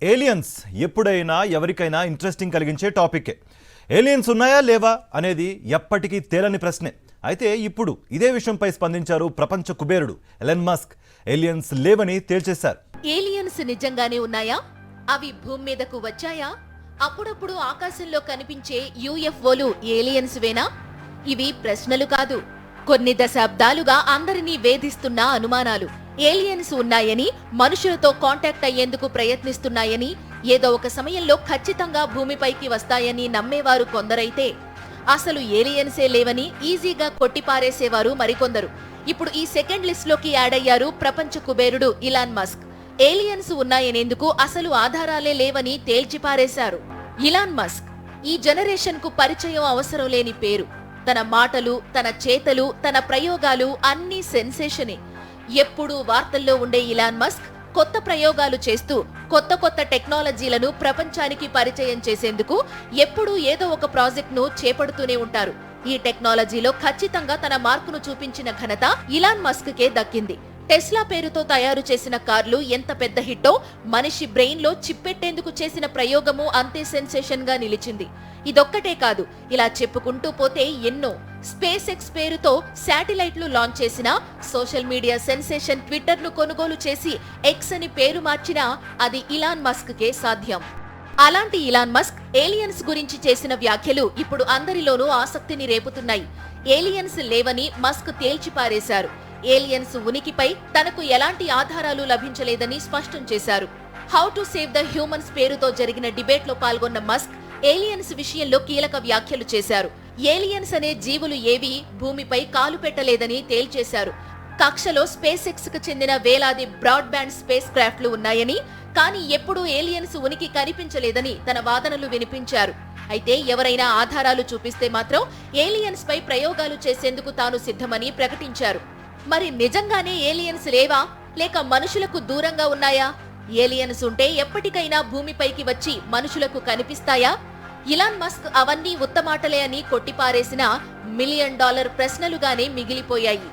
Aliens ఎప్పుడైనా ఎవరికైనా interesting కలిగించే టాపిక్. ఏలియన్స్ ఉన్నాయా లేవా అనేది ఎప్పటికీ తేలని ప్రశ్నే. అయితే ఇప్పుడు ఇదే విషయంపై స్పందించారు ప్రపంచ కుబేరుడు ఎలన్ మస్క్. ఏలియన్స్ లేవని తేల్చేశారు. ఏలియన్స్ నిజంగానే ఉన్నాయా? అవి భూమి మీదకు వచ్చాయా? అప్పుడప్పుడు ఆకాశంలో కనిపించే యూఎఫ్ఓలు ఏలియన్స్ వేనా? ఇవి ప్రశ్నలు కాదు, కొన్ని దశాబ్దాలుగా అందరినీ వేధిస్తున్న అనుమానాలు. ఏలియన్స్ ఉన్నాయని, మనుషులతో కాంటాక్ట్ అయ్యేందుకు ప్రయత్నిస్తున్నాయని, ఏదో ఒక సమయంలో ఖచ్చితంగా భూమిపైకి వస్తాయని నమ్మేవారు కొందరైతే, అసలు ఏలియన్సే లేవని ఈజీగా కొట్టిపారేసేవారు మరికొందరు. ఇప్పుడు ఈ సెకండ్ లిస్ట్ లోకి యాడ్ అయ్యారు ప్రపంచ కుబేరుడు ఇలాన్ మస్క్. ఏలియన్స్ ఉన్నాయనేందుకు అసలు ఆధారాలే లేవని తేల్చిపారేశారు. ఇలాన్ మస్క్ ఈ జనరేషన్ కు పరిచయం అవసరం లేని పేరు. తన మాటలు, తన చేతలు, తన ప్రయోగాలు అన్నీ సెన్సేషనే. ఎప్పుడూ వార్తల్లో ఉండే ఇలాన్ మస్క్ కొత్త ప్రయోగాలు చేస్తూ కొత్త కొత్త టెక్నాలజీలను ప్రపంచానికి పరిచయం చేసేందుకు ఎప్పుడూ ఏదో ఒక ప్రాజెక్ట్ ను చేపడుతూనే ఉంటారు. ఈ టెక్నాలజీలో ఖచ్చితంగా తన మార్కును చూపించిన ఘనత ఇలాన్ మస్క్ కే దక్కింది. టెస్లా పేరుతో తయారు చేసిన కార్లు ఎంత పెద్ద హిట్టో, మనిషి బ్రెయిన్ లో చిప్పెట్టేందుకు చేసిన ప్రయోగము అంతే సెన్సేషన్ గా నిలిచింది. ఇదొక్కటే కాదు, ఇలా చెప్పుకుంటూ పోతే ఎన్నో. స్పేస్ ఎక్స్ పేరుతో శాటిలైట్లు లాంచ్ చేసిన, సోషల్ మీడియా సెన్సేషన్ ట్విట్టర్ ను కొనుగోలు చేసి ఎక్స్ అని పేరు మార్చినా అది ఇలాన్ మస్క్ కే సాధ్యం. అలాంటి ఇలాన్ మస్క్ ఏలియన్స్ గురించి చేసిన వ్యాఖ్యలు ఇప్పుడు అందరిలోనూ ఆసక్తిని రేపుతున్నాయి. ఏలియన్స్ లేవని మస్క్ తేల్చిపారేశారు. ఏలియన్స్ ఉనికిపై తనకు ఎలాంటి ఆధారాలు లభించలేదని స్పష్టం చేశారు. How to save the humans పేరుతో జరిగిన డిబేట్ లో పాల్గొన్న మస్క్ ఏలియన్స్ విషయంలో కీలక వ్యాఖ్యలు చేశారు. ఏలియన్స్ అనే జీవులు ఏవీ భూమిపై కాలు పెట్టలేదని తేల్చేశారు. కక్షలో స్పేస్ ఎక్స్ కు చెందిన వేలాది బ్రాడ్బ్యాండ్ స్పేస్ క్రాఫ్ట్లు ఉన్నాయని, కానీ ఎప్పుడూ ఏలియన్స్ ఉనికి కనిపించలేదని తన వాదనలు వినిపించారు. అయితే ఎవరైనా ఆధారాలు చూపిస్తే మాత్రం ఏలియన్స్ పై ప్రయోగాలు చేసేందుకు తాను సిద్ధమని ప్రకటించారు. మరి నిజంగానే ఏలియన్స్ లేవా, లేక మనుషులకు దూరంగా ఉన్నాయా? ఏలియన్స్ ఉంటే ఎప్పటికైనా భూమిపైకి వచ్చి మనుషులకు కనిపిస్తాయా? ఇలాన్ మస్క్ అవన్నీ ఉత్తమాటలే అని కొట్టిపారేసిన $1 మిలియన్ ప్రశ్నలుగానే మిగిలిపోయాయి.